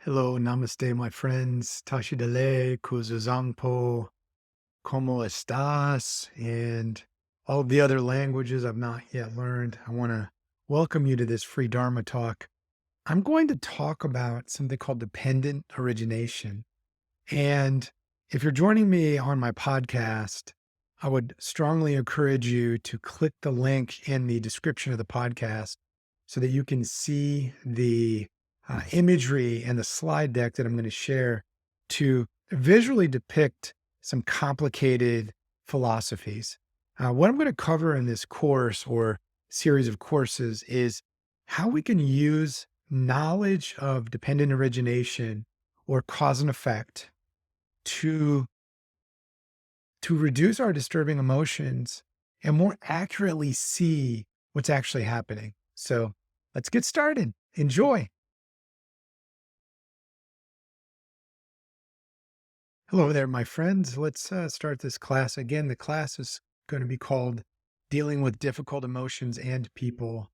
Hello, namaste, my friends. Tashidale, Kuzuzangpo, ¿Cómo estás? And all of the other languages I've not yet learned. I want to welcome you to this free Dharma talk. I'm going to talk about something called dependent origination. And if you're joining me on my podcast, I would strongly encourage you to click the link in the description of the podcast so that you can see the imagery and the slide deck that I'm going to share to visually depict some complicated philosophies. What I'm going to cover in this course or series of courses is how we can use knowledge of dependent origination or cause and effect to reduce our disturbing emotions and more accurately see what's actually happening. So let's get started. Enjoy. Hello there, my friends. Let's start this class. Again, the class is going to be called Dealing with Difficult Emotions and People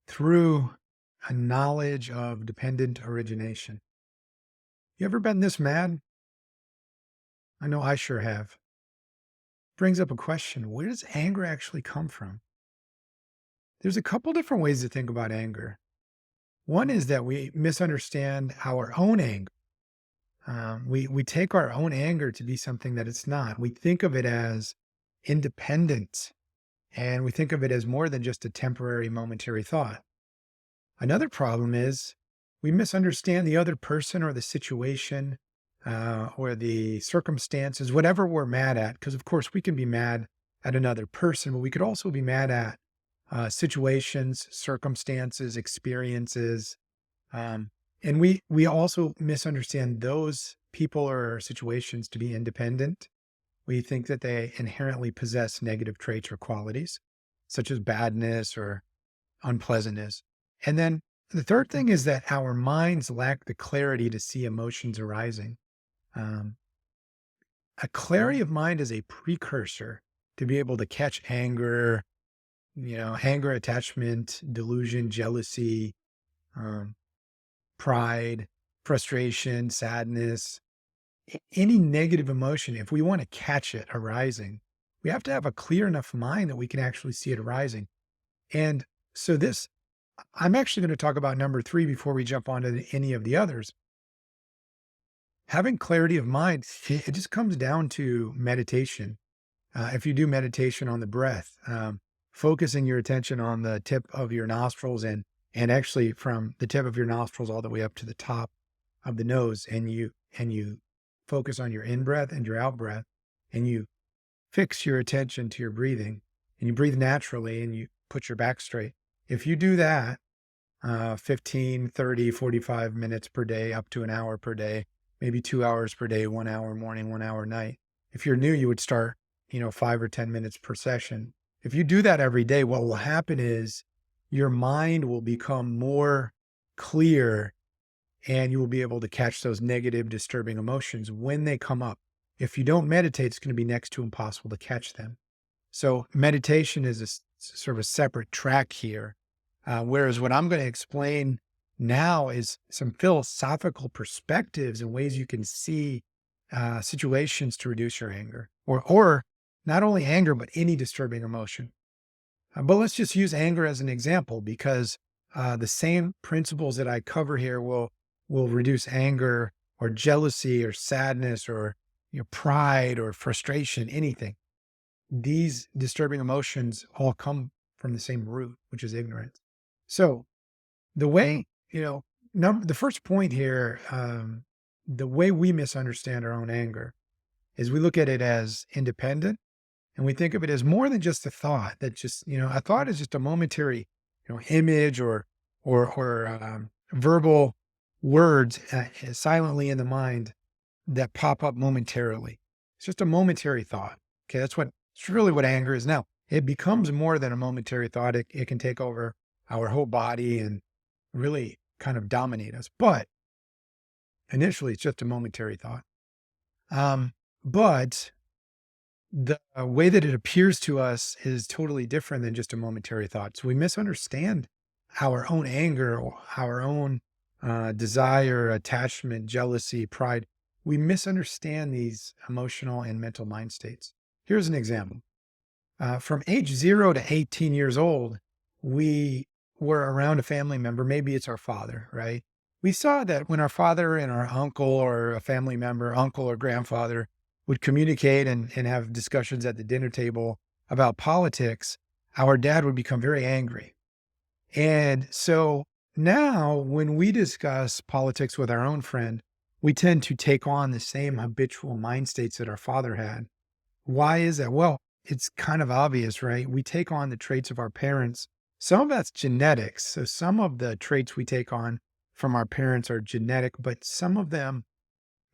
Through a Knowledge of Dependent Origination. You ever been this mad? I know I sure have. Brings up a question. Where does anger actually come from? There's a couple different ways to think about anger. One is that we misunderstand our own anger. We take our own anger to be something that it's not. We think of it as independent, and we think of it as more than just a temporary, momentary thought. Another problem is we misunderstand the other person or the situation or the circumstances, whatever we're mad at. Because, of course, we can be mad at another person, but we could also be mad at situations, circumstances, experiences. And we also misunderstand those people or situations to be independent. We think that they inherently possess negative traits or qualities, such as badness or unpleasantness. And then the third thing is that our minds lack the clarity to see emotions arising. Um, a clarity of mind is a precursor to be able to catch anger, anger, attachment, delusion, jealousy, um, pride, frustration, sadness, any negative emotion. If we want to catch it arising, we have to have a clear enough mind that we can actually see it arising. And so I'm actually going to talk about number three before we jump onto any of the others. Having clarity of mind, it just comes down to meditation. If you do meditation on the breath, focusing your attention on the tip of your nostrils and actually from the tip of your nostrils all the way up to the top of the nose, and you focus on your in breath and your out breath, and you fix your attention to your breathing, and you breathe naturally, and you put your back straight. If you do that 15, 30, 45 minutes per day, up to an hour per day, maybe 2 hours per day, 1 hour morning, 1 hour night. If you're new, you would start, 5 or 10 minutes per session. If you do that every day, what will happen is your mind will become more clear and you will be able to catch those negative, disturbing emotions when they come up. If you don't meditate, it's going to be next to impossible to catch them. So meditation is sort of a separate track here. Whereas what I'm going to explain now is some philosophical perspectives and ways you can see situations to reduce your anger, or not only anger, but any disturbing emotion. But let's just use anger as an example, because the same principles that I cover here will reduce anger or jealousy or sadness or pride or frustration, anything. These disturbing emotions all come from the same root, which is ignorance. So the way, the first point here, the way we misunderstand our own anger is we look at it as independent, and we think of it as more than just a thought. That just, a thought is just a momentary, image or verbal words silently in the mind that pop up momentarily. It's just a momentary thought. Okay, it's really what anger is now. It becomes more than a momentary thought. It can take over our whole body and really kind of dominate us. But initially, it's just a momentary thought. But the way that it appears to us is totally different than just a momentary thought. So we misunderstand our own anger or our own desire, attachment, jealousy, pride. We misunderstand these emotional and mental mind states. Here's an example. From age 0 to 18 years old, we were around a family member. Maybe it's our father, right? We saw that when our father and our uncle or a family member, uncle or grandfather, would communicate and have discussions at the dinner table about politics, our dad would become very angry. And so now when we discuss politics with our own friend, we tend to take on the same habitual mind states that our father had. Why is that? Well, it's kind of obvious, right? We take on the traits of our parents. Some of that's genetics. So some of the traits we take on from our parents are genetic, but some of them,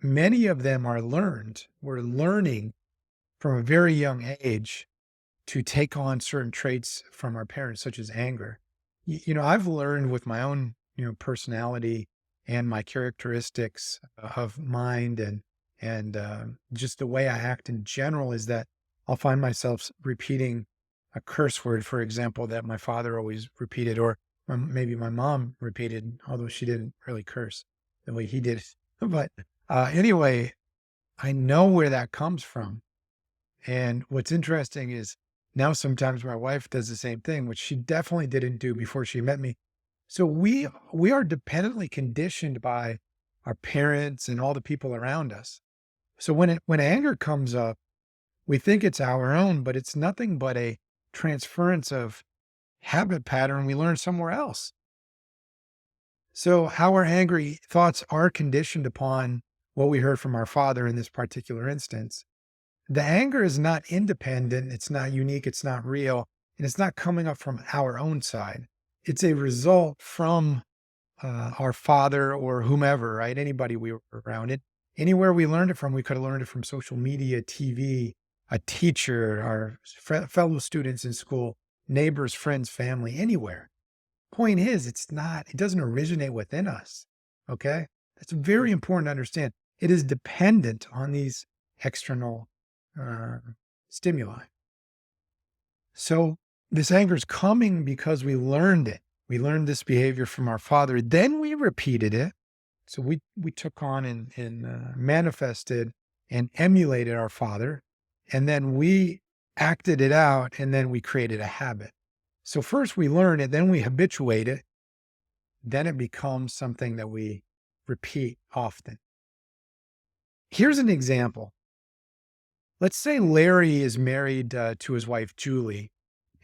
many of them are learned. We're learning from a very young age to take on certain traits from our parents, such as anger. I've learned with my own, personality and my characteristics of mind and just the way I act in general is that I'll find myself repeating a curse word, for example, that my father always repeated, or maybe my mom repeated, although she didn't really curse the way he did. But anyway, I know where that comes from. And what's interesting is now sometimes my wife does the same thing, which she definitely didn't do before she met me. So we are dependently conditioned by our parents and all the people around us. So when anger comes up, we think it's our own, but it's nothing but a transference of habit pattern we learned somewhere else. So our angry thoughts are conditioned upon what we heard from our father in this particular instance. The anger is not independent, it's not unique, it's not real, and it's not coming up from our own side. It's a result from our father or whomever, right? Anybody we were around it. Anywhere we learned it from, we could have learned it from social media, TV, a teacher, our fellow students in school, neighbors, friends, family, anywhere. Point is, it doesn't originate within us. Okay. That's very important to understand. It is dependent on these external uh, stimuli. So this anger is coming because we learned it. We learned this behavior from our father. Then we repeated it. So we took on and manifested and emulated our father. And then we acted it out and then we created a habit. So first we learn it, then we habituate it. Then it becomes something that we repeat often. Here's an example. Let's say Larry is married to his wife, Julie,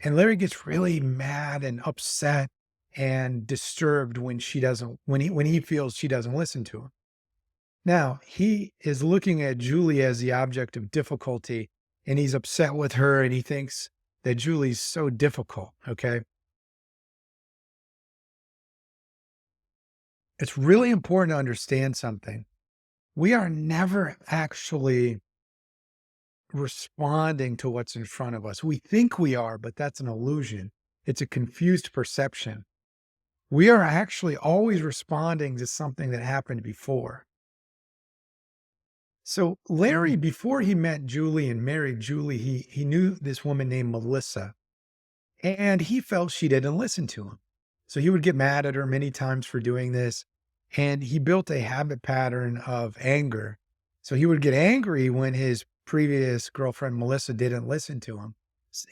and Larry gets really mad and upset and disturbed when he feels she doesn't listen to him. Now, he is looking at Julie as the object of difficulty, and he's upset with her, and he thinks that Julie's so difficult, okay? It's really important to understand something. We are never actually responding to what's in front of us. We think we are, but that's an illusion. It's a confused perception. We are actually always responding to something that happened before. So Larry, before he met Julie and married Julie, he knew this woman named Melissa, and he felt she didn't listen to him. So he would get mad at her many times for doing this, and he built a habit pattern of anger. So he would get angry when his previous girlfriend, Melissa, didn't listen to him.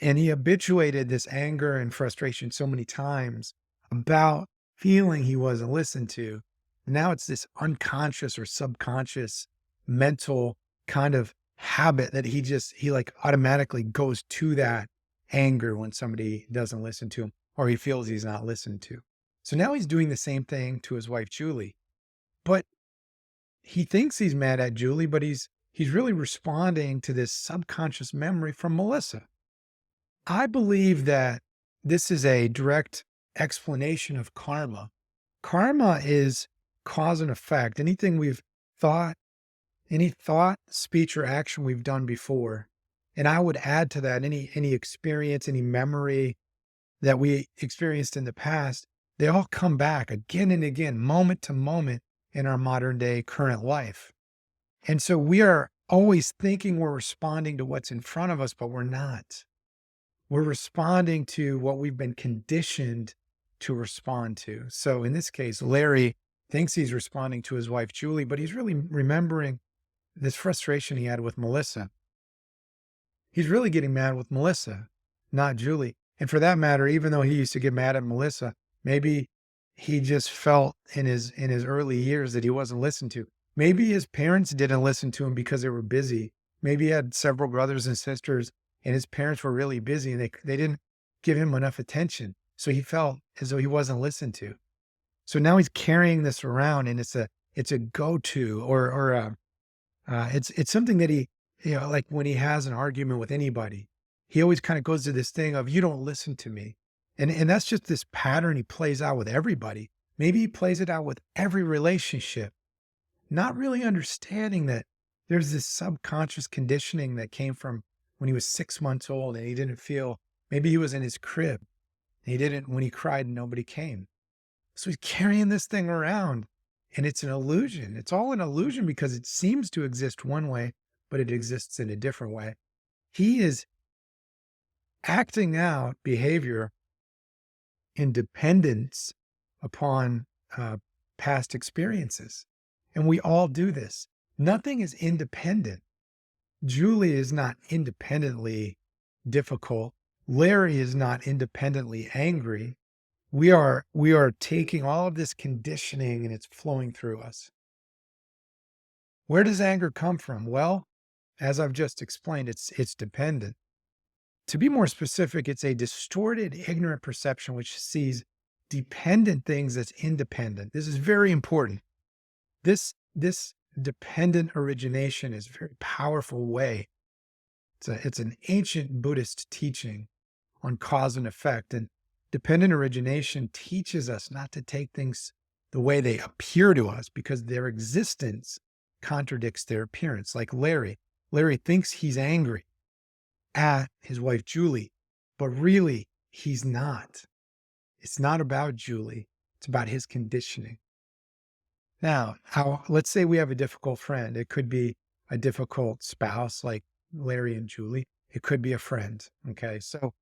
And he habituated this anger and frustration so many times about feeling he wasn't listened to. Now it's this unconscious or subconscious mental kind of habit that he like automatically goes to that anger when somebody doesn't listen to him or he feels he's not listened to. So now he's doing the same thing to his wife, Julie, but he thinks he's mad at Julie, but he's really responding to this subconscious memory from Melissa. I believe that this is a direct explanation of karma. Karma is cause and effect. Anything we've thought, any thought, speech, or action we've done before. And I would add to that any experience, any memory that we experienced in the past, they all come back again and again, moment to moment in our modern day current life. And so we are always thinking we're responding to what's in front of us, but we're not. We're responding to what we've been conditioned to respond to. So in this case, Larry thinks he's responding to his wife, Julie, but he's really remembering this frustration he had with Melissa. He's really getting mad with Melissa, not Julie. And for that matter, even though he used to get mad at Melissa, maybe he just felt in his early years that he wasn't listened to. Maybe his parents didn't listen to him because they were busy. Maybe he had several brothers and sisters and his parents were really busy and they didn't give him enough attention. So he felt as though he wasn't listened to. So now he's carrying this around and it's a go-to or it's something that he, like when he has an argument with anybody, he always kind of goes to this thing of, you don't listen to me. And that's just this pattern he plays out with everybody. Maybe he plays it out with every relationship, not really understanding that there's this subconscious conditioning that came from when he was 6 months old and he didn't feel, maybe he was in his crib. And he didn't, when he cried, nobody came. So he's carrying this thing around and it's an illusion. It's all an illusion because it seems to exist one way, but it exists in a different way. He is acting out behavior in dependence upon past experiences. And we all do this. Nothing is independent. Julie is not independently difficult. Larry is not independently angry. We are taking all of this conditioning and it's flowing through us. Where does anger come from? Well, as I've just explained, it's dependent. To be more specific, it's a distorted, ignorant perception which sees dependent things as independent. This is very important. This dependent origination is a very powerful way. It's an ancient Buddhist teaching on cause and effect. And dependent origination teaches us not to take things the way they appear to us because their existence contradicts their appearance. Like Larry. Larry thinks he's angry at his wife, Julie, but really he's not. It's not about Julie. It's about his conditioning. Now, let's say we have a difficult friend. It could be a difficult spouse like Larry and Julie. It could be a friend. Okay. So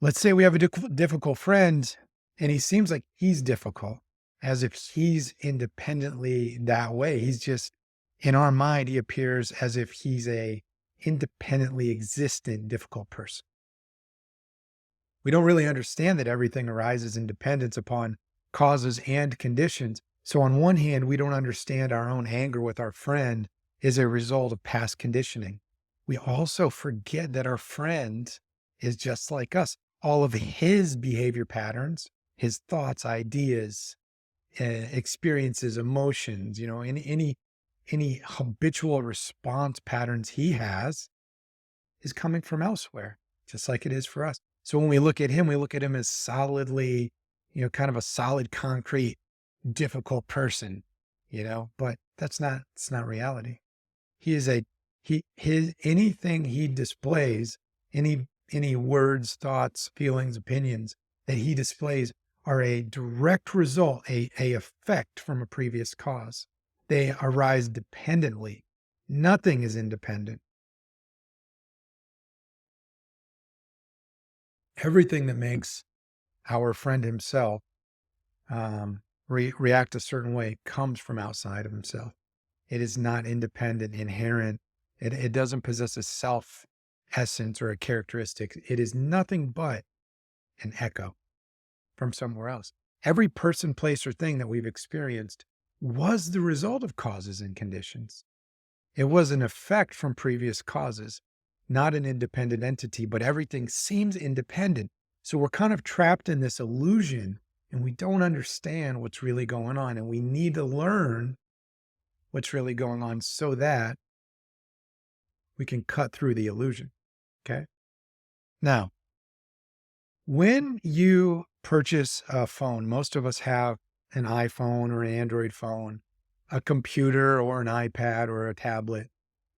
let's say we have a difficult friend and he seems like he's difficult, as if he's independently that way. He's just, in our mind, he appears as if he's a independently existent difficult person. We don't really understand that everything arises in dependence upon causes and conditions. So on one hand, we don't understand our own anger with our friend is a result of past conditioning. We also forget that our friend is just like us. All of his behavior patterns, his thoughts, ideas, experiences, emotions, any habitual response patterns he has is coming from elsewhere, just like it is for us. So when we look at him as solidly, kind of a solid, concrete, difficult person, but it's not reality. He is anything he displays, any words, thoughts, feelings, opinions that he displays are a direct result, a effect from a previous cause. They arise dependently. Nothing is independent. Everything that makes our friend himself react a certain way comes from outside of himself. It is not independent, inherent. It doesn't possess a self essence or a characteristic. It is nothing but an echo from somewhere else. Every person, place, or thing that we've experienced was the result of causes and conditions. It was an effect from previous causes, not an independent entity, but everything seems independent. So we're kind of trapped in this illusion and we don't understand what's really going on. And we need to learn what's really going on so that we can cut through the illusion. Okay. Now, when you purchase a phone, most of us have an iPhone or an Android phone, a computer or an iPad or a tablet.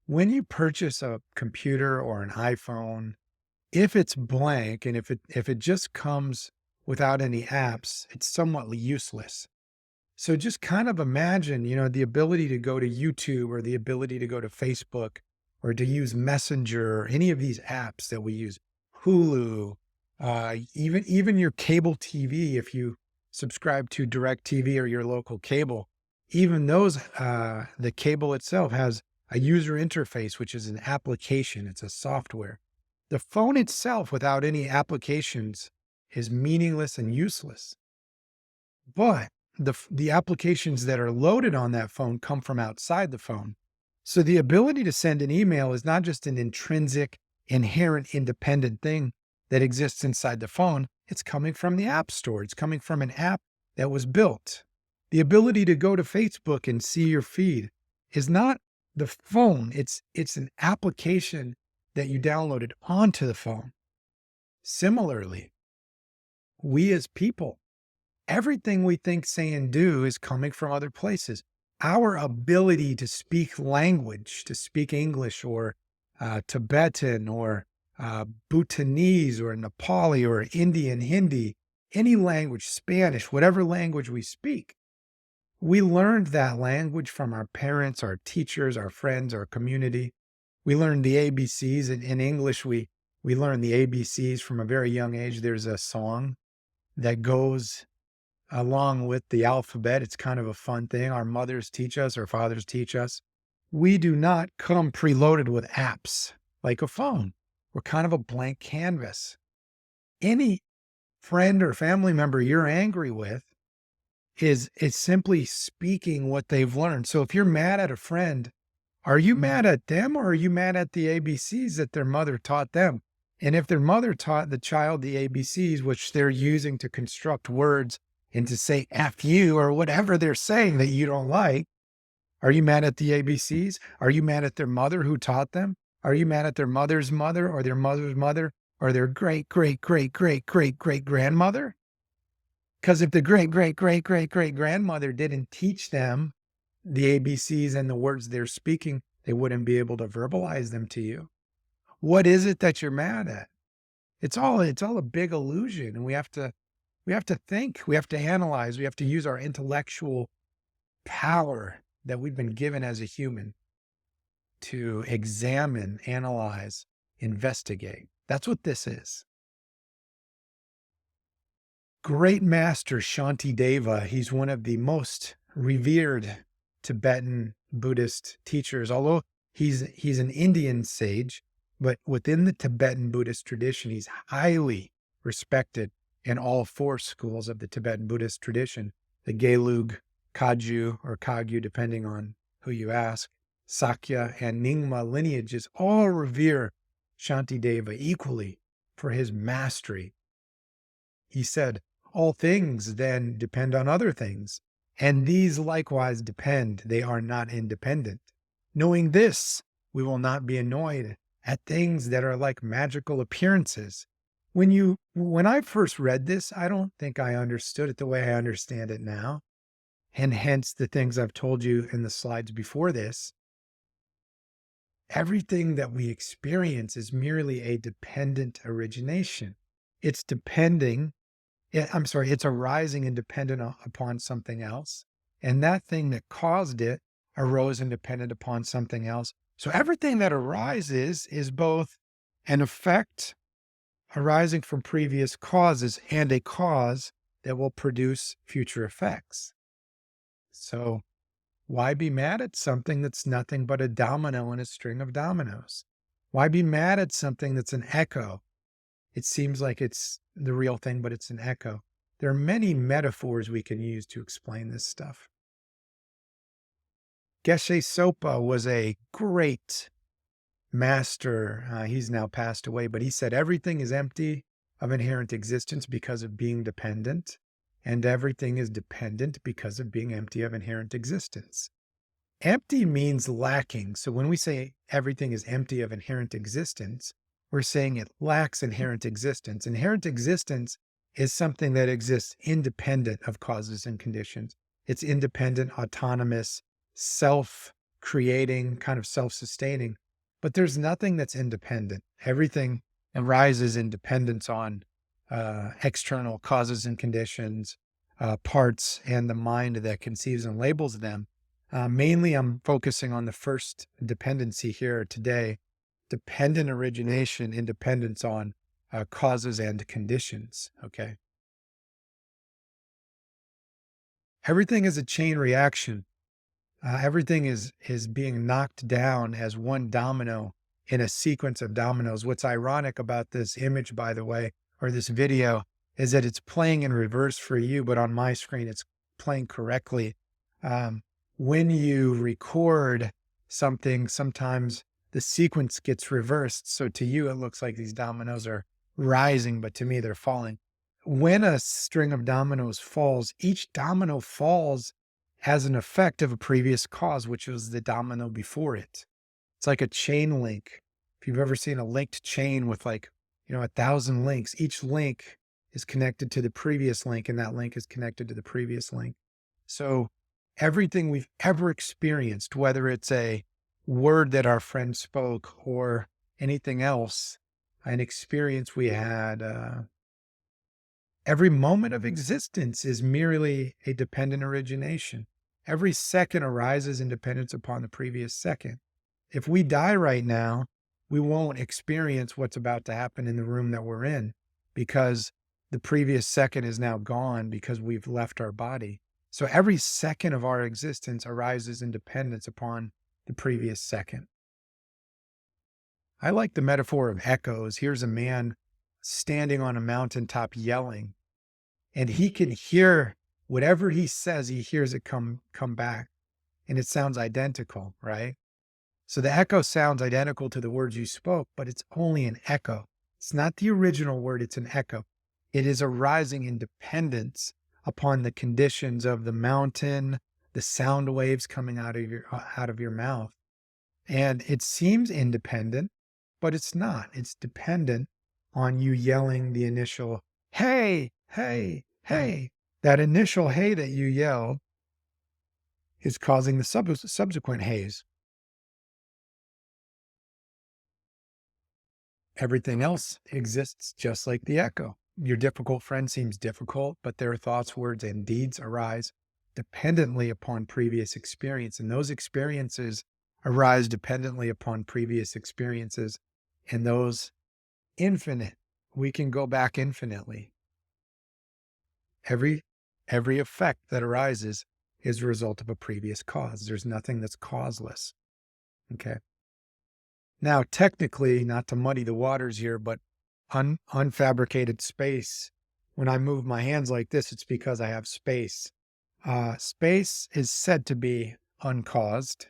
When you purchase a computer or an iPhone, if it's blank and if it just comes without any apps, it's somewhat useless. So just kind of imagine, the ability to go to YouTube or the ability to go to Facebook or to use Messenger or any of these apps that we use, Hulu, even your cable TV, if you subscribe to DirecTV or your local cable, even those, the cable itself has a user interface, which is an application. It's a software. The phone itself, without any applications, is meaningless and useless. But the applications that are loaded on that phone come from outside the phone. So the ability to send an email is not just an intrinsic, inherent, independent thing that exists inside the phone. It's coming from the App Store. It's coming from an app that was built. The ability to go to Facebook and see your feed is not the phone. It's an application that you downloaded onto the phone. Similarly, we as people, everything we think, say, and do is coming from other places. Our ability to speak language, to speak English or Tibetan or Bhutanese or Nepali or Indian, Hindi, any language, Spanish, whatever language we speak, we learned that language from our parents, our teachers, our friends, our community. We learned the ABCs. In English, we learned the ABCs from a very young age. There's a song that goes along with the alphabet. It's kind of a fun thing. Our mothers teach us, our fathers teach us. We do not come preloaded with apps like a phone. We're kind of a blank canvas. Any friend or family member you're angry with is simply speaking what they've learned. So if you're mad at a friend, are you mad at them or are you mad at the ABCs that their mother taught them? And if their mother taught the child the ABCs, which they're using to construct words and to say F you or whatever they're saying that you don't like, are you mad at the ABCs? Are you mad at their mother who taught them? Are you mad at their mother's mother or their mother's mother or their great, great, great, great, great, great grandmother? Because if the great, great, great, great, great grandmother didn't teach them the ABCs and the words they're speaking, they wouldn't be able to verbalize them to you. What is it that you're mad at? It's all a big illusion. And we have to think, we have to analyze, we have to use our intellectual power that we've been given as a human to examine, analyze, investigate. That's what this is. Great master Shantideva, he's one of the most revered Tibetan Buddhist teachers, although he's an Indian sage, but within the Tibetan Buddhist tradition, he's highly respected in all four schools of the Tibetan Buddhist tradition, the Gelug, Kagyu, or Kagyu, depending on who you ask, Sakya, and Nyingma lineages all revere Shantideva equally for his mastery. He said, all things then depend on other things, and these likewise depend. They are not independent. Knowing this, we will not be annoyed at things that are like magical appearances. When I first read this, I don't think I understood it the way I understand it now. And hence the things I've told you in the slides before this. Everything that we experience is merely a dependent origination. It's arising and dependent upon something else. And that thing that caused it arose and depended upon something else. So everything that arises is both an effect arising from previous causes and a cause that will produce future effects. So why be mad at something that's nothing but a domino in a string of dominoes? Why be mad at something that's an echo? It seems like it's the real thing, but it's an echo. There are many metaphors we can use to explain this stuff. Geshe Sopa was a great master. He's now passed away, but he said everything is empty of inherent existence because of being dependent, and everything is dependent because of being empty of inherent existence. Empty means lacking. So when we say everything is empty of inherent existence, we're saying it lacks inherent existence. Inherent existence is something that exists independent of causes and conditions. It's independent, autonomous, self-creating, kind of self-sustaining. But there's nothing that's independent. Everything arises in dependence on external causes and conditions, parts, and the mind that conceives and labels them. Mainly, I'm focusing on the first dependency here today, dependent origination, independence on causes and conditions, okay? Everything is a chain reaction. Everything is being knocked down as one domino in a sequence of dominoes. What's ironic about this image, by the way, or this video, is that it's playing in reverse for you, but on my screen, it's playing correctly. Um, when you record something, sometimes the sequence gets reversed. So to you, it looks like these dominoes are rising, but to me, they're falling. When a string of dominoes falls, each domino falls as an effect of a previous cause, which was the domino before it. It's like a chain link. If you've ever seen a linked chain with like, 1,000 links, each link is connected to the previous link, and that link is connected to the previous link. So everything we've ever experienced, whether it's a word that our friend spoke or anything else, an experience we had, every moment of existence is merely a dependent origination. Every second arises in dependence upon the previous second. If we die right now, we won't experience what's about to happen in the room that we're in because the previous second is now gone because we've left our body. So every second of our existence arises in dependence upon the previous second. I like the metaphor of echoes. Here's a man standing on a mountaintop yelling, and he can hear whatever he says, he hears it come back, and it sounds identical, right? So the echo sounds identical to the words you spoke, but it's only an echo. It's not the original word, it's an echo. It is arising in dependence upon the conditions of the mountain, the sound waves coming out of your mouth. And it seems independent, but it's not. It's dependent on you yelling the initial, hey, hey, hey. That initial hey that you yelled is causing the subsequent hays. Everything else exists just like the echo. Your difficult friend seems difficult, but their thoughts, words, and deeds arise dependently upon previous experience. And those experiences arise dependently upon previous experiences. And those infinite, we can go back infinitely. Every effect that arises is a result of a previous cause. There's nothing that's causeless. Okay. Now, technically, not to muddy the waters here, but unfabricated space, when I move my hands like this, it's because I have space. Space is said to be uncaused,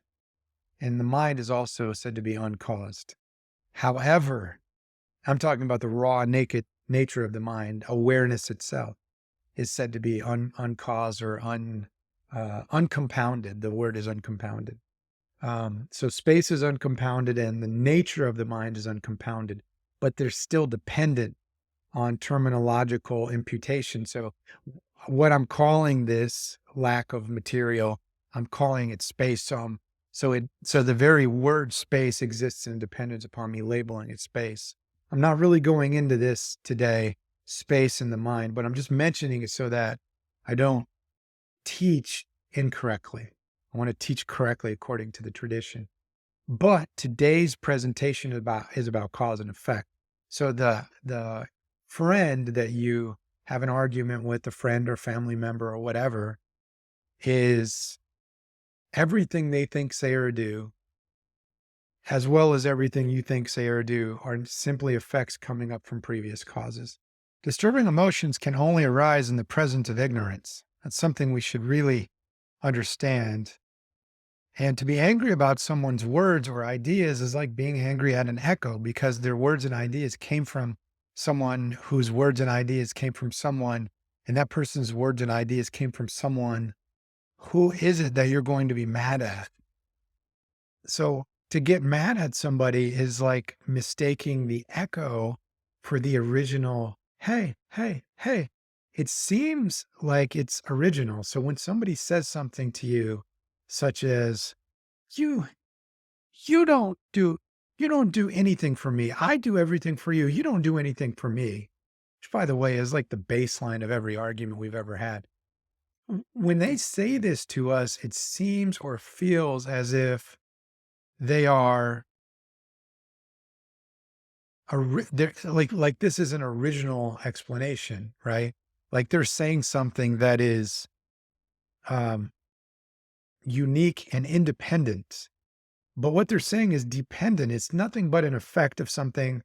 and the mind is also said to be uncaused. However, I'm talking about the raw, naked nature of the mind. Awareness itself is said to be uncaused or uncompounded. The word is uncompounded. So space is uncompounded and the nature of the mind is uncompounded, but they're still dependent on terminological imputation. So what I'm calling this lack of material, I'm calling it space. So the very word space exists in dependence upon me labeling it space. I'm not really going into this today, space in the mind, but I'm just mentioning it so that I don't teach incorrectly. I want to teach correctly according to the tradition. But today's presentation is about cause and effect. So the friend that you have an argument with, a friend or family member or whatever, is everything they think, say, or do, as well as everything you think, say, or do, are simply effects coming up from previous causes. Disturbing emotions can only arise in the presence of ignorance. That's something we should really understand. And to be angry about someone's words or ideas is like being angry at an echo, because their words and ideas came from someone whose words and ideas came from someone, and that person's words and ideas came from someone. Who is it that you're going to be mad at? So to get mad at somebody is like mistaking the echo for the original, hey, hey, hey. It seems like it's original. So when somebody says something to you, such as, you you don't do anything for me. I do everything for you. You don't do anything for me. Which, by the way, is like the baseline of every argument we've ever had. When they say this to us, it seems or feels as if they are they're like this is an original explanation, right? Like they're saying something that is um, unique and independent. But what they're saying is dependent. It's nothing but an effect of something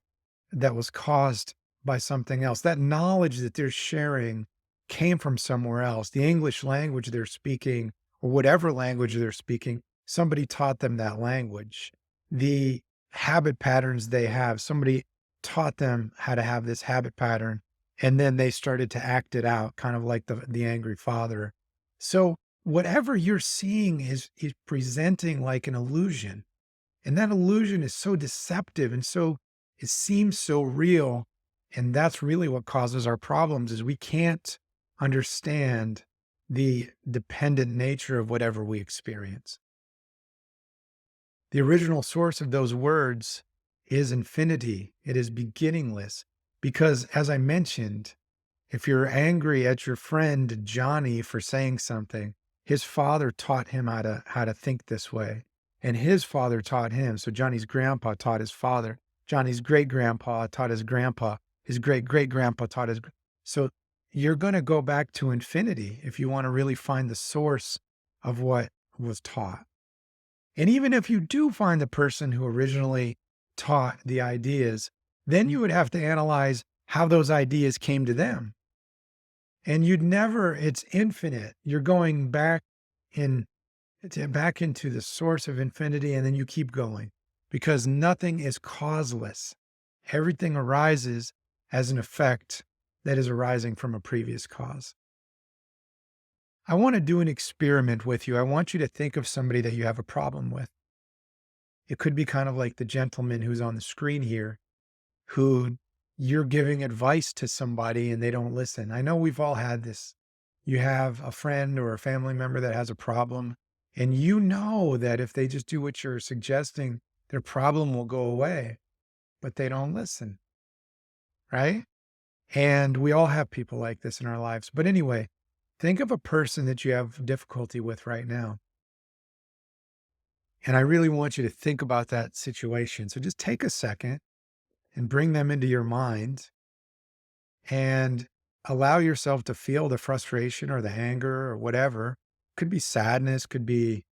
that was caused by something else. That knowledge that they're sharing came from somewhere else. The English language they're speaking, or whatever language they're speaking, somebody taught them that language. The habit patterns they have, somebody taught them how to have this habit pattern, and then they started to act it out, kind of like the angry father. So whatever you're seeing is presenting like an illusion. And that illusion is so deceptive and so it seems so real. And that's really what causes our problems is we can't understand the dependent nature of whatever we experience. The original source of those words is infinity. It is beginningless. Because as I mentioned, if you're angry at your friend Johnny for saying something, his father taught him how to think this way. And his father taught him. So Johnny's grandpa taught his father. Johnny's great grandpa taught his grandpa. His great great grandpa taught his. So you're going to go back to infinity if you want to really find the source of what was taught. And even if you do find the person who originally taught the ideas, then you would have to analyze how those ideas came to them. And you'd never, it's infinite. You're going back back into the source of infinity, and then you keep going because nothing is causeless. Everything arises as an effect that is arising from a previous cause. I want to do an experiment with you. I want you to think of somebody that you have a problem with. It could be kind of like the gentleman who's on the screen here, who you're giving advice to somebody and they don't listen. I know we've all had this. You have a friend or a family member that has a problem, and you know that if they just do what you're suggesting, their problem will go away, but they don't listen, right? And we all have people like this in our lives. But anyway, think of a person that you have difficulty with right now. And I really want you to think about that situation. So just take a second and bring them into your mind and allow yourself to feel the frustration or the anger or whatever. Could be sadness, could be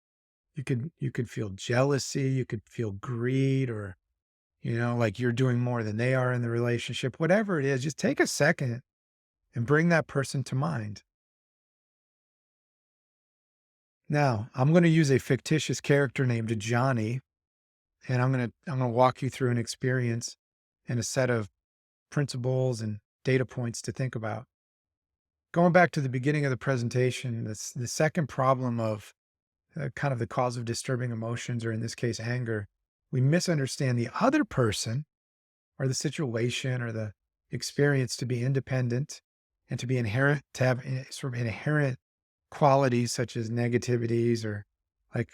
you could feel jealousy, you could feel greed, or like you're doing more than they are in the relationship. Whatever it is, just take a second and bring that person to mind. Now, I'm going to use a fictitious character named Johnny, and I'm going to walk you through an experience and a set of principles and data points to think about. Going back to the beginning of the presentation, the second problem of kind of the cause of disturbing emotions, or in this case, anger, we misunderstand the other person or the situation or the experience to be independent and to have sort of inherent qualities such as negativities, or like,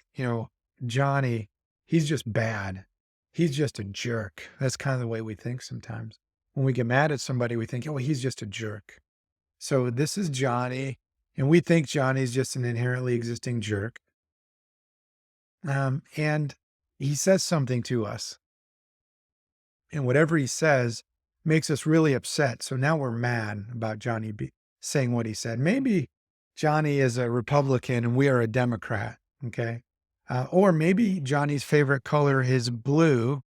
Johnny, he's just bad. He's just a jerk. That's kind of the way we think sometimes. When we get mad at somebody, we think, oh, he's just a jerk. So this is Johnny, and we think Johnny's just an inherently existing jerk. And he says something to us, and whatever he says makes us really upset. So now we're mad about Johnny saying what he said. Maybe Johnny is a Republican and we are a Democrat. Okay. Or maybe Johnny's favorite color is blue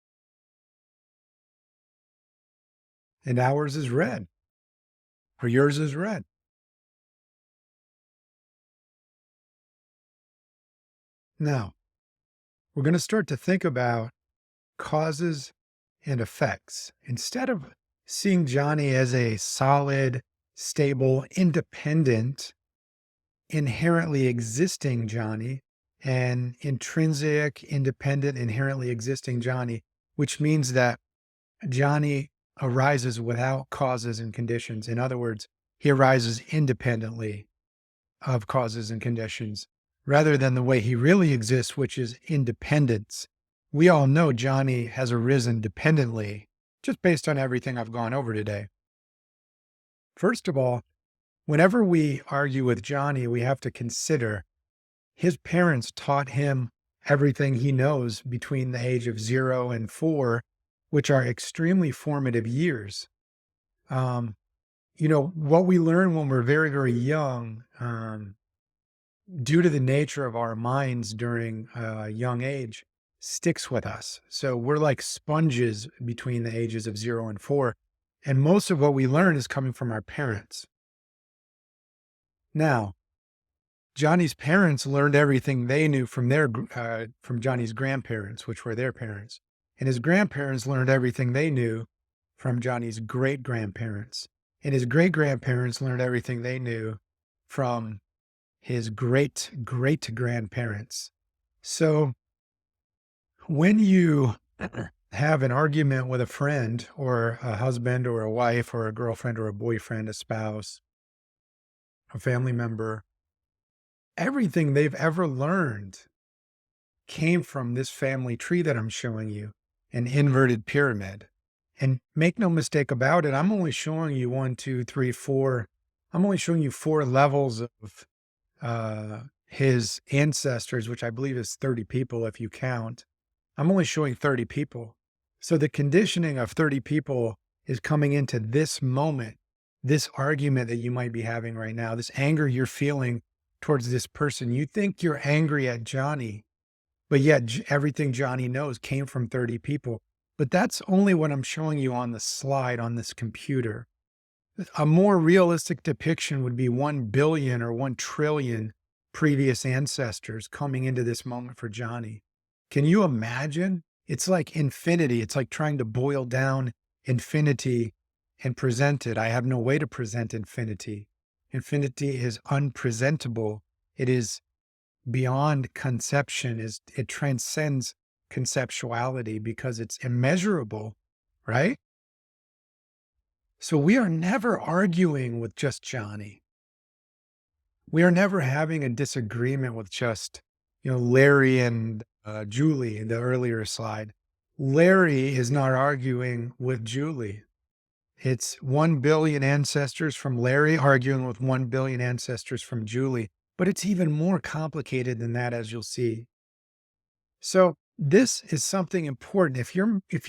and ours is red, or yours is red. Now, we're going to start to think about causes and effects. Instead of seeing Johnny as a solid, stable, independent, inherently existing Johnny, an intrinsic, independent, inherently existing Johnny, which means that Johnny arises without causes and conditions. In other words, he arises independently of causes and conditions, rather than the way he really exists, which is independence. We all know Johnny has arisen dependently, just based on everything I've gone over today. First of all, whenever we argue with Johnny, we have to consider his parents taught him everything he knows between the age of 0 and 4, which are extremely formative years. What we learn when we're very, very young, due to the nature of our minds during a young age, sticks with us. So we're like sponges between the ages of 0 and 4. And most of what we learn is coming from our parents. Now, Johnny's parents learned everything they knew from from Johnny's grandparents, which were their parents. And his grandparents learned everything they knew from Johnny's great grandparents. And his great grandparents learned everything they knew from his great great grandparents. So when you have an argument with a friend or a husband or a wife or a girlfriend or a boyfriend, a spouse, a family member, everything they've ever learned came from this family tree that I'm showing you, an inverted pyramid. And make no mistake about it, I'm only showing you 1, 2, 3, 4. I'm only showing you 4 levels of his ancestors, which I believe is 30 people if you count. I'm only showing 30 people. So the conditioning of 30 people is coming into this moment, this argument that you might be having right now, this anger you're feeling towards this person. You think you're angry at Johnny, but yet everything Johnny knows came from 30 people. But that's only what I'm showing you on the slide on this computer. A more realistic depiction would be 1 billion or 1 trillion previous ancestors coming into this moment for Johnny. Can you imagine? It's like infinity. It's like trying to boil down infinity and present it. I have no way to present infinity. Infinity is unpresentable. It is beyond conception. It transcends conceptuality because it's immeasurable, right? So we are never arguing with just Johnny. We are never having a disagreement with just, Larry and Julie in the earlier slide. Larry is not arguing with Julie. It's 1 billion ancestors from Larry arguing with 1 billion ancestors from Julie. But it's even more complicated than that, as you'll see. So this is something important. If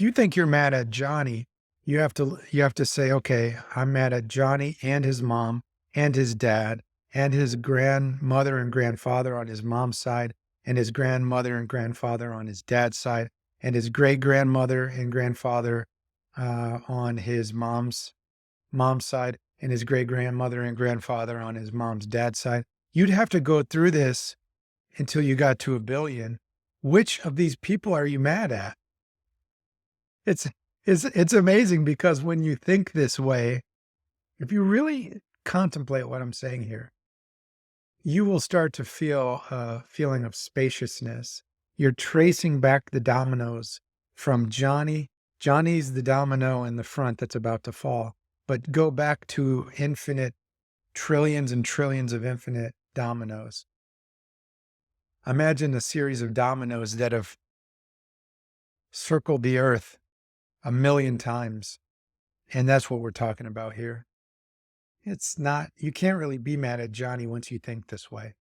you think you're mad at Johnny, you have to say, okay, I'm mad at Johnny and his mom and his dad and his grandmother and grandfather on his mom's side and his grandmother and grandfather on his dad's side and his great grandmother and grandfather on his mom's side and his great grandmother and grandfather on his mom's dad's side. You'd have to go through this until you got to 1 billion. Which of these people are you mad at? It's amazing because when you think this way, if you really contemplate what I'm saying here, you will start to feel a feeling of spaciousness. You're tracing back the dominoes from Johnny. Johnny's the domino in the front that's about to fall, but go back to infinite trillions and trillions of infinite dominoes. Imagine a series of dominoes that have circled the earth 1 million times. And that's what we're talking about here. You can't really be mad at Johnny once you think this way,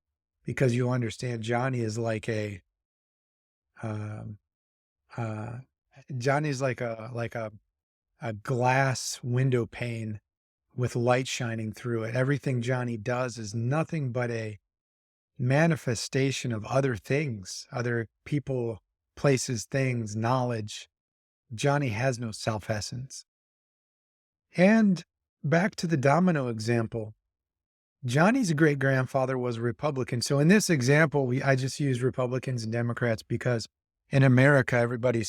because you understand Johnny is like Johnny's like a glass window pane with light shining through it. Everything Johnny does is nothing but a manifestation of other things, other people, places, things, knowledge. Johnny has no self-essence. And back to the domino example, Johnny's great grandfather was a Republican. So in this example, I just use Republicans and Democrats because in America, everybody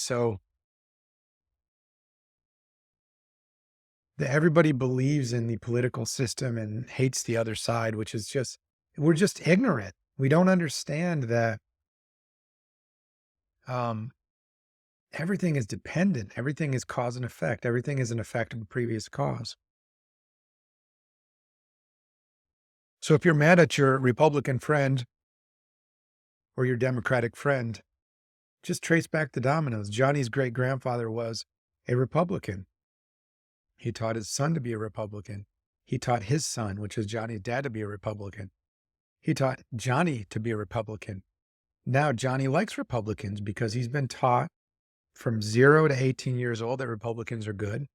believes in the political system and hates the other side, which is we're just ignorant. We don't understand that everything is dependent. Everything is cause and effect. Everything is an effect of a previous cause. So if you're mad at your Republican friend or your Democratic friend, just trace back the dominoes. Johnny's great grandfather was a Republican. He taught his son to be a Republican. He taught his son, which is Johnny's dad, to be a Republican. He taught Johnny to be a Republican. Now Johnny likes Republicans because he's been taught from 0 to 18 years old that Republicans are good.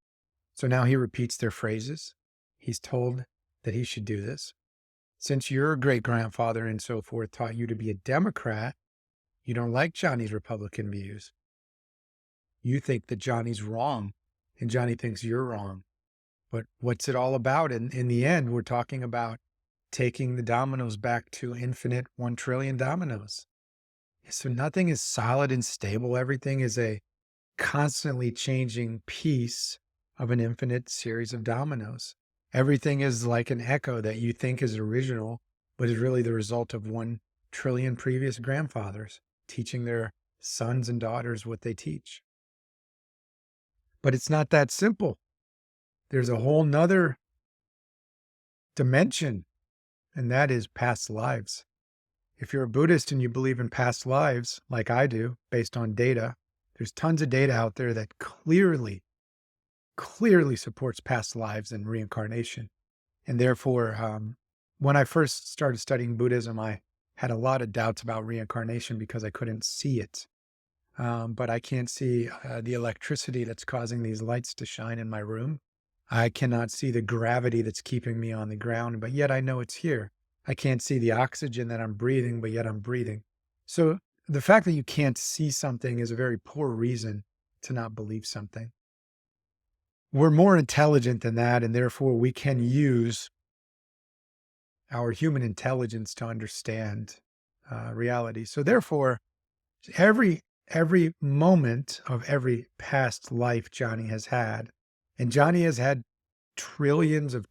So now he repeats their phrases. He's told that he should do this. Since your great grandfather and so forth taught you to be a Democrat, you don't like Johnny's Republican views. You think that Johnny's wrong and Johnny thinks you're wrong. But what's it all about? In the end, we're talking about taking the dominoes back to infinite 1 trillion dominoes. So nothing is solid and stable. Everything is a constantly changing piece of an infinite series of dominoes. Everything is like an echo that you think is original, but is really the result of 1 trillion previous grandfathers teaching their sons and daughters what they teach. But it's not that simple. There's a whole nother dimension, and that is past lives. If you're a Buddhist and you believe in past lives, like I do, based on data, there's tons of data out there that clearly supports past lives and reincarnation. And therefore, when I first started studying Buddhism, I had a lot of doubts about reincarnation because I couldn't see it. But I can't see the electricity that's causing these lights to shine in my room. I cannot see the gravity that's keeping me on the ground, but yet I know it's here. I can't see the oxygen that I'm breathing, but yet I'm breathing. So the fact that you can't see something is a very poor reason to not believe something. We're more intelligent than that, and therefore we can use our human intelligence to understand reality. So therefore, every moment of every past life Johnny has had, and Johnny has had trillions of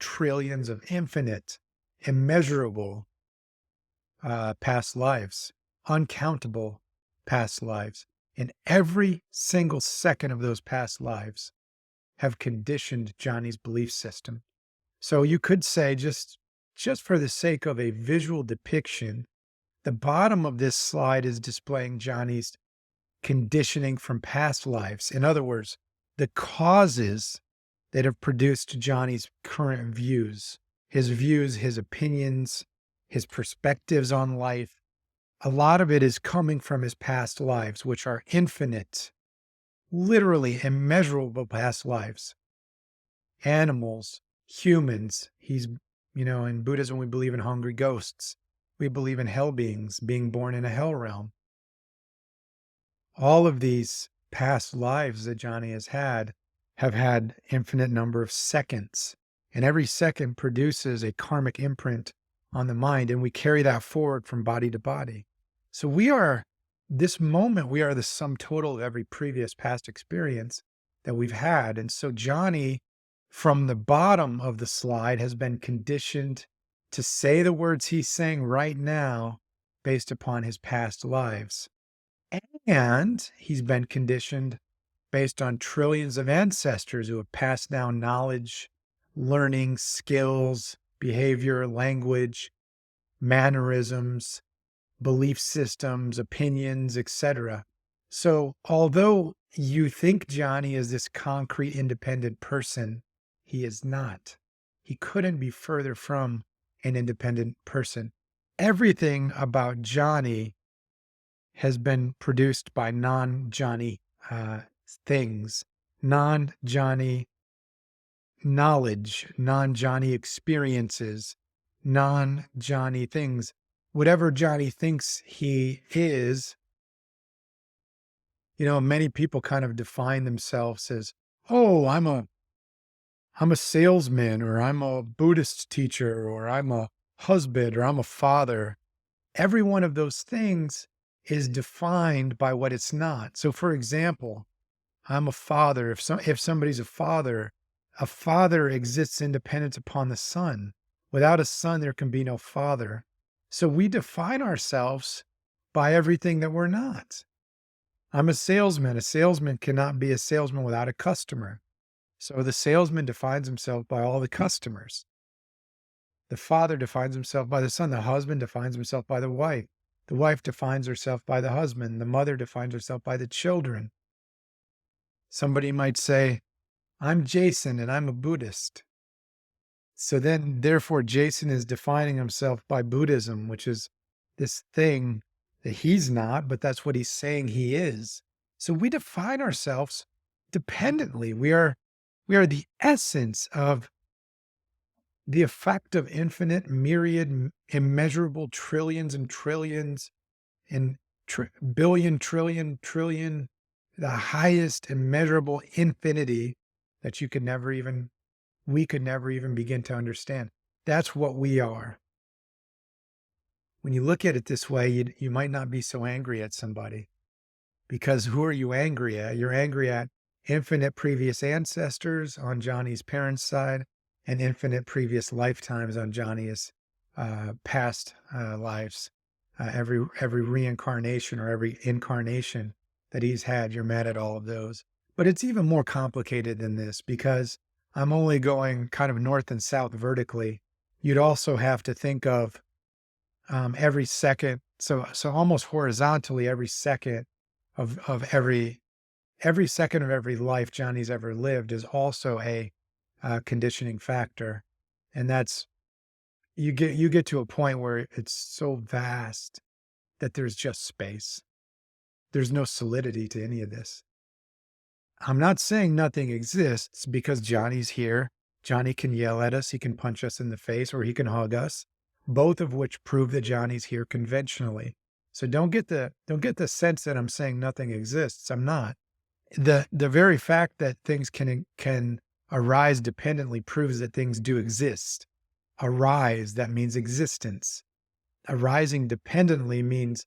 infinite, immeasurable past lives, uncountable past lives. And every single second of those past lives have conditioned Johnny's belief system. So you could say, just for the sake of a visual depiction, the bottom of this slide is displaying Johnny's conditioning from past lives. In other words, the causes that have produced Johnny's current views, his opinions, his perspectives on life. A lot of it is coming from his past lives, which are infinite, literally immeasurable past lives. Animals, humans. In Buddhism, we believe in hungry ghosts. We believe in hell beings being born in a hell realm. All of these past lives that Johnny has had have had infinite number of seconds, and every second produces a karmic imprint on the mind, and we carry that forward from body to body. So we are the sum total of every previous past experience that we've had. And so Johnny, from the bottom of the slide, has been conditioned to say the words he's saying right now based upon his past lives. And he's been conditioned based on trillions of ancestors who have passed down knowledge, learning, skills, behavior, language, mannerisms, belief systems, opinions, etc. So although you think Johnny is this concrete, independent person, he is not. He couldn't be further from an independent person. Everything about Johnny has been produced by non-Johnny things, non-Johnny knowledge, non-Johnny experiences, non-Johnny things. Whatever Johnny thinks he is, many people kind of define themselves as, oh, I'm a salesman, or I'm a Buddhist teacher, or I'm a husband, or I'm a father. Every one of those things is defined by what it's not. So for example, I'm a father. If somebody's a father exists independent upon the son. Without a son, there can be no father. So we define ourselves by everything that we're not. I'm a salesman. A salesman cannot be a salesman without a customer. So the salesman defines himself by all the customers. The father defines himself by the son. The husband defines himself by the wife. The wife defines herself by the husband. The mother defines herself by the children. Somebody might say, I'm Jason and I'm a Buddhist. So then, therefore, Jason is defining himself by Buddhism, which is this thing that he's not, but that's what he's saying he is. So we define ourselves dependently. We are the essence of the effect of infinite, myriad, immeasurable trillions and trillions and billion, trillion, the highest immeasurable infinity that we could never even begin to understand. That's what we are. When you look at it this way, you might not be so angry at somebody, because who are you angry at? You're angry at infinite previous ancestors on Johnny's parents' side and infinite previous lifetimes on Johnny's past lives. Every reincarnation or every incarnation that he's had, you're mad at all of those. But it's even more complicated than this, because I'm only going kind of north and south vertically. You'd also have to think of every second, so almost horizontally, every second of every second of every life Johnny's ever lived is also a conditioning factor, and that's you get to a point where it's so vast that there's just space. There's no solidity to any of this. I'm not saying nothing exists, because Johnny's here. Johnny can yell at us, he can punch us in the face, or he can hug us, both of which prove that Johnny's here conventionally. So don't get the sense that I'm saying nothing exists. I'm not. The very fact that things can arise dependently proves that things do exist. Arise, that means existence. Arising dependently means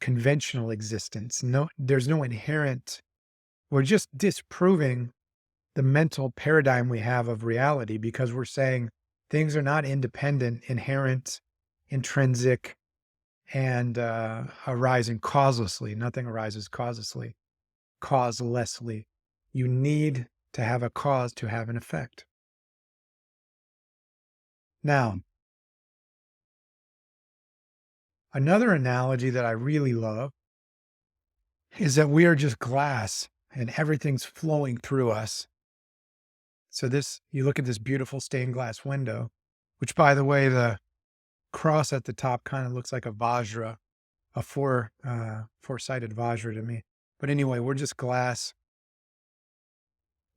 conventional existence. No, there's no inherent. We're just disproving the mental paradigm we have of reality, because we're saying things are not independent, inherent, intrinsic, and arising causelessly. Nothing arises causelessly. You need to have a cause to have an effect. Now, another analogy that I really love is that we are just glass and everything's flowing through us. So you look at this beautiful stained glass window, which, by the way, the cross at the top kind of looks like a Vajra, a four-sided Vajra to me. But anyway, we're just glass.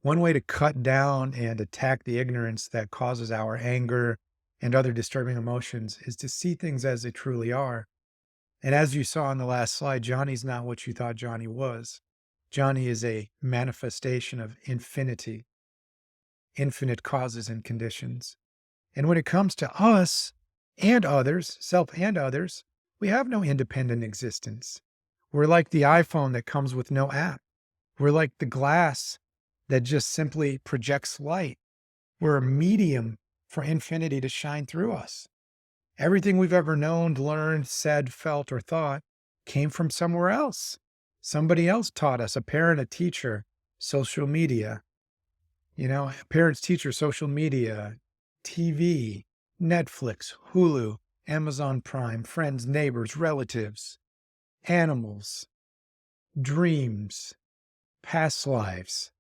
One way to cut down and attack the ignorance that causes our anger and other disturbing emotions is to see things as they truly are. And as you saw on the last slide, Johnny's not what you thought Johnny was. Johnny is a manifestation of infinity, infinite causes and conditions. And when it comes to us and others, self and others, we have no independent existence. We're like the iPhone that comes with no app. We're like the glass that just simply projects light. We're a medium for infinity to shine through us. Everything we've ever known, learned, said, felt, or thought came from somewhere else. Somebody else taught us, a parent, a teacher, social media. Parents, teacher, social media, TV, Netflix, Hulu, Amazon Prime, friends, neighbors, relatives, animals, dreams, past lives.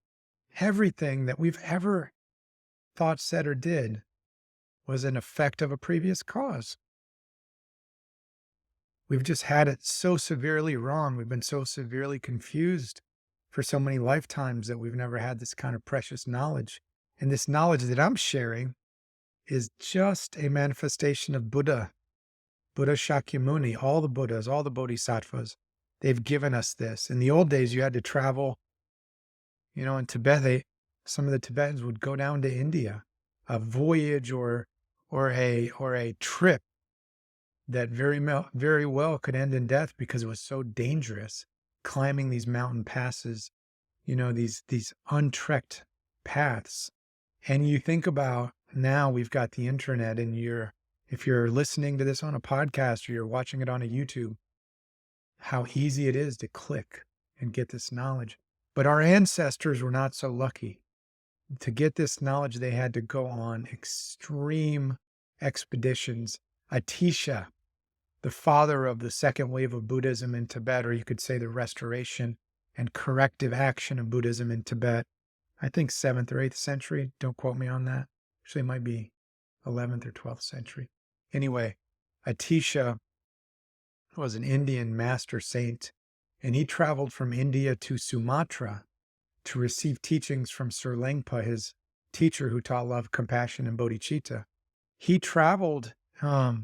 Everything that we've ever thought, said, or did was an effect of a previous cause. We've just had it so severely wrong. We've been so severely confused for so many lifetimes that we've never had this kind of precious knowledge. And this knowledge that I'm sharing is just a manifestation of Buddha Shakyamuni, all the Buddhas, all the Bodhisattvas. They've given us this. In the old days, you had to travel, in Tibet, some of the Tibetans would go down to India, a voyage or a trip that very well could end in death because it was so dangerous, climbing these mountain passes, these untrekked paths. And you think about, now we've got the internet, and if you're listening to this on a podcast or you're watching it on a YouTube, how easy it is to click and get this knowledge. But our ancestors were not so lucky. To get this knowledge, they had to go on extreme expeditions. Atisha, the father of the second wave of Buddhism in Tibet, or you could say the restoration and corrective action of Buddhism in Tibet, I think 7th or 8th century. Don't quote me on that. Actually, it might be 11th or 12th century. Anyway, Atisha was an Indian master saint, and he traveled from India to Sumatra to receive teachings from Sir Lengpa, his teacher who taught love, compassion, and bodhicitta. He traveled, I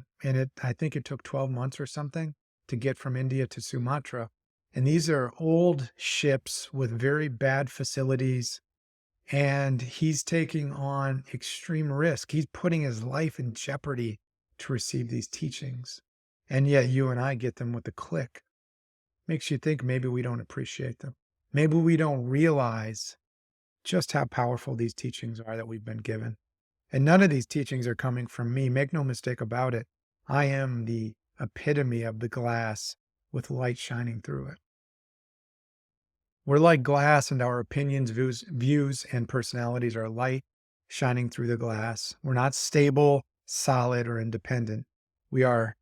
think it took 12 months or something to get from India to Sumatra. And these are old ships with very bad facilities. And he's taking on extreme risk. He's putting his life in jeopardy to receive these teachings. And yet you and I get them with a click. Makes you think maybe we don't appreciate them. Maybe we don't realize just how powerful these teachings are that we've been given. And none of these teachings are coming from me. Make no mistake about it. I am the epitome of the glass with light shining through it. We're like glass, and our opinions, views, and personalities are light shining through the glass. We're not stable, solid, or independent. We are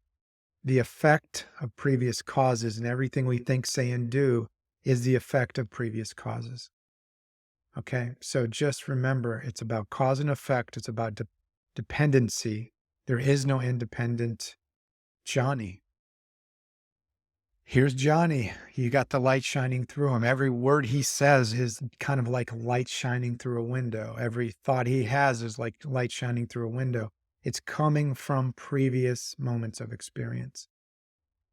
the effect of previous causes, and everything we think, say, and do is the effect of previous causes. Okay, so just remember, it's about cause and effect. It's about dependency. There is no independent Johnny. Here's Johnny. You got the light shining through him. Every word he says is kind of like light shining through a window. Every thought he has is like light shining through a window. It's coming from previous moments of experience.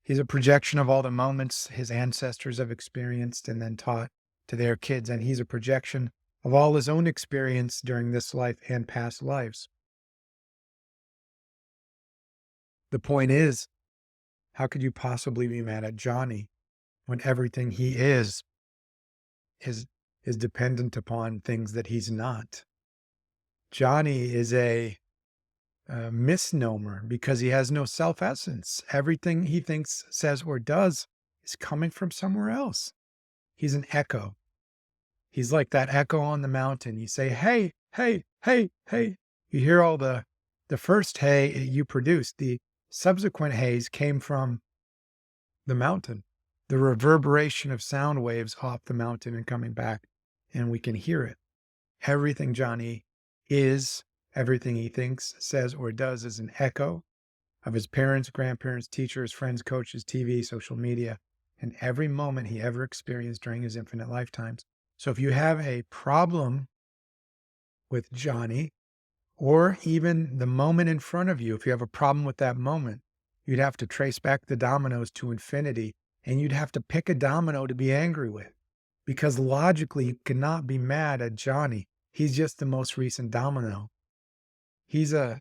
He's a projection of all the moments his ancestors have experienced and then taught to their kids. And he's a projection of all his own experience during this life and past lives. The point is, how could you possibly be mad at Johnny when everything he is dependent upon things that he's not? Johnny is a misnomer because he has no self-essence. Everything he thinks, says, or does is coming from somewhere else. He's an echo. He's like that echo on the mountain. You say, hey, hey, hey, hey. You hear all the first hey you produced. The subsequent hays came from the mountain, the reverberation of sound waves off the mountain and coming back, and we can hear it. Everything Johnny is, everything he thinks, says, or does is an echo of his parents, grandparents, teachers, friends, coaches, TV, social media, and every moment he ever experienced during his infinite lifetimes. So if you have a problem with Johnny, or even the moment in front of you, if you have a problem with that moment, you'd have to trace back the dominoes to infinity, and you'd have to pick a domino to be angry with. Because logically, you cannot be mad at Johnny. He's just the most recent domino. He's a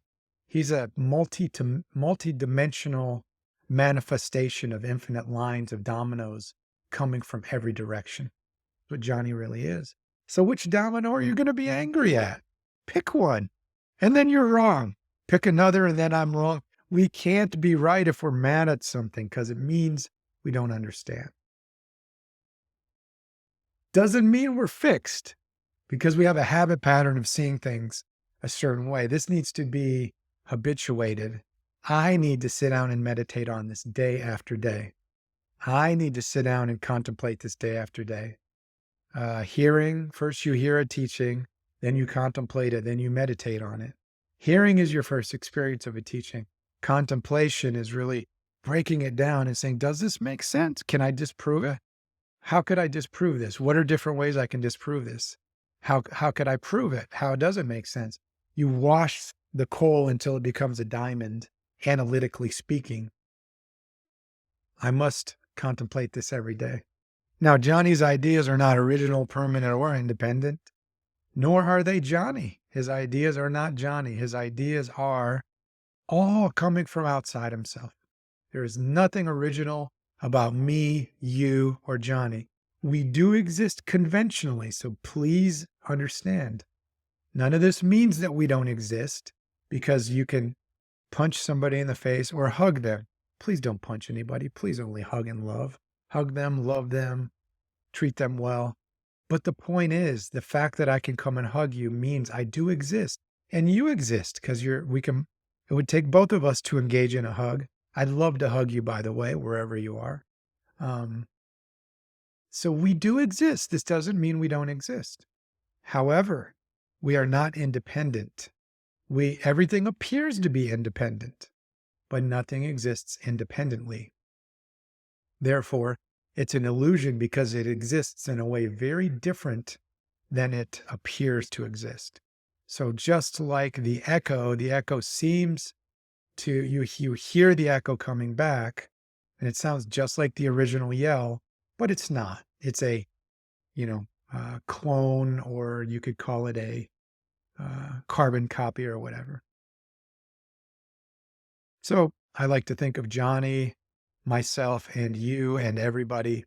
multi-dimensional manifestation of infinite lines of dominoes coming from every direction. That's what Johnny really is. So which domino are you going to be angry at? Pick one, and then you're wrong. Pick another, and then I'm wrong. We can't be right if we're mad at something because it means we don't understand. Doesn't mean we're fixed because we have a habit pattern of seeing things a certain way. This needs to be habituated. I need to sit down and meditate on this day after day. I need to sit down and contemplate this day after day. Hearing, first you hear a teaching, then you contemplate it, then you meditate on it. Hearing is your first experience of a teaching. Contemplation is really breaking it down and saying, does this make sense? Can I disprove it? How could I disprove this? What are different ways I can disprove this? How could I prove it? How does it make sense? You wash the coal until it becomes a diamond, analytically speaking. I must contemplate this every day. Now, Johnny's ideas are not original, permanent, or independent, nor are they Johnny. His ideas are not Johnny. His ideas are all coming from outside himself. There is nothing original about me, you, or Johnny. We do exist conventionally, so please understand. None of this means that we don't exist because you can punch somebody in the face or hug them. Please don't punch anybody. Please only hug and love. Hug them, love them, treat them well. But the point is, the fact that I can come and hug you means I do exist and you exist because it would take both of us to engage in a hug. I'd love to hug you, by the way, wherever you are. So we do exist. This doesn't mean we don't exist. However, we are not independent. Everything appears to be independent, but nothing exists independently. Therefore, it's an illusion because it exists in a way very different than it appears to exist. So just like the echo seems to, you hear the echo coming back, and it sounds just like the original yell, but it's not. It's a, you know, clone, or you could call it a carbon copy or whatever. So I like to think of Johnny, myself, and you and everybody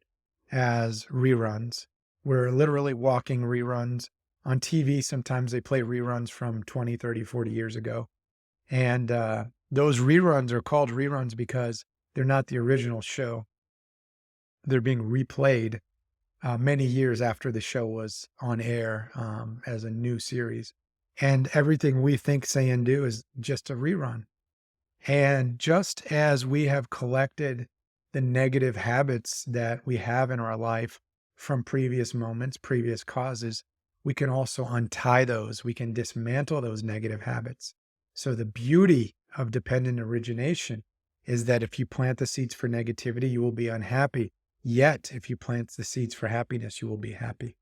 as reruns. We're literally walking reruns. On TV, sometimes they play reruns from 20, 30, 40 years ago. And those reruns are called reruns because they're not the original show. They're being replayed many years after the show was on air as a new series. And everything we think, say, and do is just a rerun. And just as we have collected the negative habits that we have in our life from previous moments, previous causes, we can also untie those. We can dismantle those negative habits. So the beauty of dependent origination is that if you plant the seeds for negativity, you will be unhappy. Yet, if you plant the seeds for happiness, you will be happy.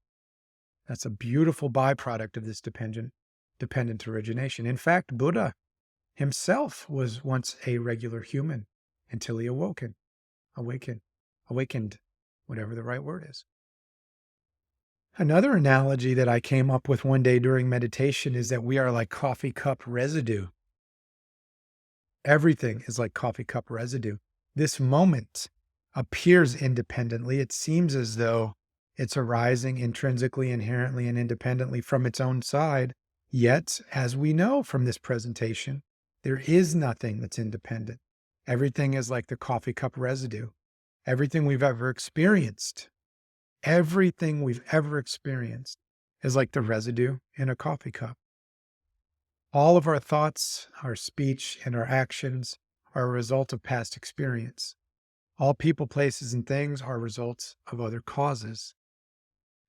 That's a beautiful byproduct of this dependent origination. In fact, Buddha himself was once a regular human until he awakened, whatever the right word is. Another analogy that I came up with one day during meditation is that we are like coffee cup residue. Everything is like coffee cup residue. This moment appears independently. It seems as though it's arising intrinsically, inherently, and independently from its own side. Yet, as we know from this presentation, there is nothing that's independent. Everything is like the coffee cup residue. Everything we've ever experienced is like the residue in a coffee cup. All of our thoughts, our speech, and our actions are a result of past experience. All people, places, and things are results of other causes.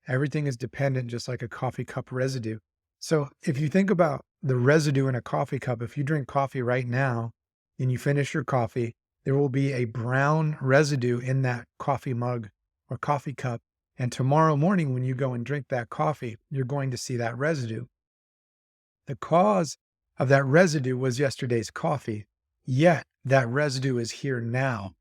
Everything is dependent, just like a coffee cup residue. So if you think about the residue in a coffee cup, if you drink coffee right now and you finish your coffee, there will be a brown residue in that coffee mug or coffee cup. And tomorrow morning, when you go and drink that coffee, you're going to see that residue. The cause of that residue was yesterday's coffee, yet that residue is here now.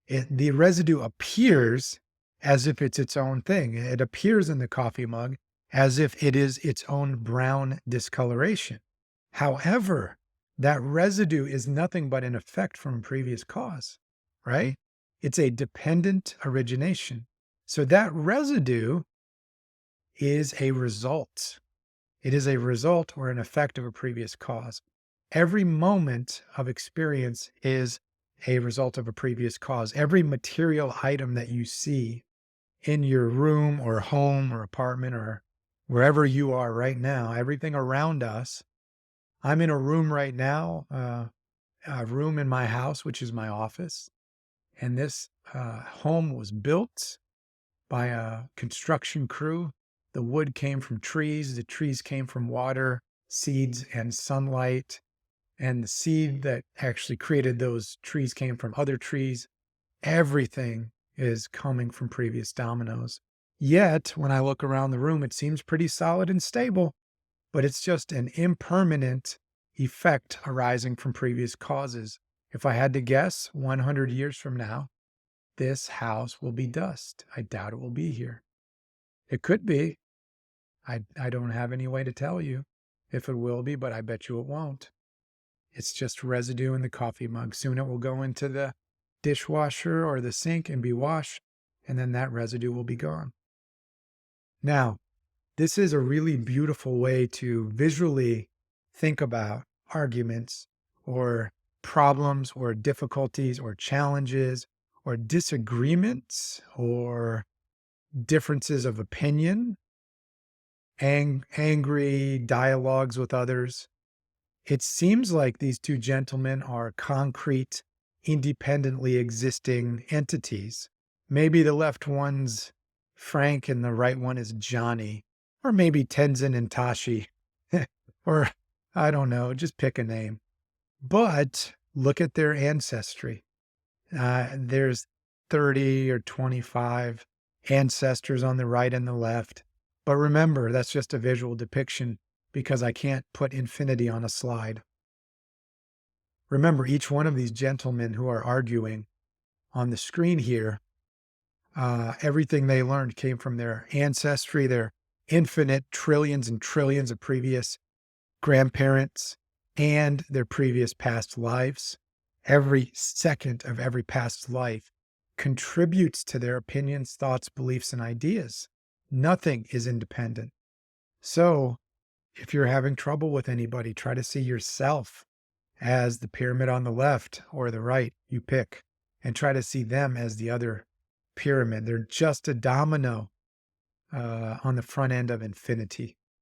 The residue appears as if it's its own thing. It appears in the coffee mug as if it is its own brown discoloration. However, that residue is nothing but an effect from a previous cause, right? It's a dependent origination. So that residue is a result. It is a result or an effect of a previous cause. Every moment of experience is a result of a previous cause. Every material item that you see in your room or home or apartment or wherever you are right now, everything around us. I'm in a room right now, a room in my house, which is my office. And this home was built by a construction crew. The wood came from trees. The trees came from water, seeds, and sunlight. And the seed that actually created those trees came from other trees. Everything is coming from previous dominoes. Yet, when I look around the room, it seems pretty solid and stable, but it's just an impermanent effect arising from previous causes. If I had to guess, 100 years from now, this house will be dust. I doubt it will be here. It could be. I don't have any way to tell you if it will be, but I bet you it won't. It's just residue in the coffee mug. Soon it will go into the dishwasher or the sink and be washed, and then that residue will be gone. Now, this is a really beautiful way to visually think about arguments or problems or difficulties or challenges or disagreements or differences of opinion, angry dialogues with others. It seems like these two gentlemen are concrete, independently existing entities. Maybe the left one's Frank and the right one is Johnny, or maybe Tenzin and Tashi, or I don't know, just pick a name. But look at their ancestry. There's 30 or 25 ancestors on the right and the left. But remember, that's just a visual depiction because I can't put infinity on a slide. Remember, each one of these gentlemen who are arguing on the screen here, everything they learned came from their ancestry, their infinite trillions and trillions of previous grandparents, and their previous past lives. Every second of every past life contributes to their opinions, thoughts, beliefs, and ideas. Nothing is independent. So, if you're having trouble with anybody, try to see yourself as the pyramid on the left or the right, you pick, and try to see them as the other pyramid. They're just a domino on the front end of infinity.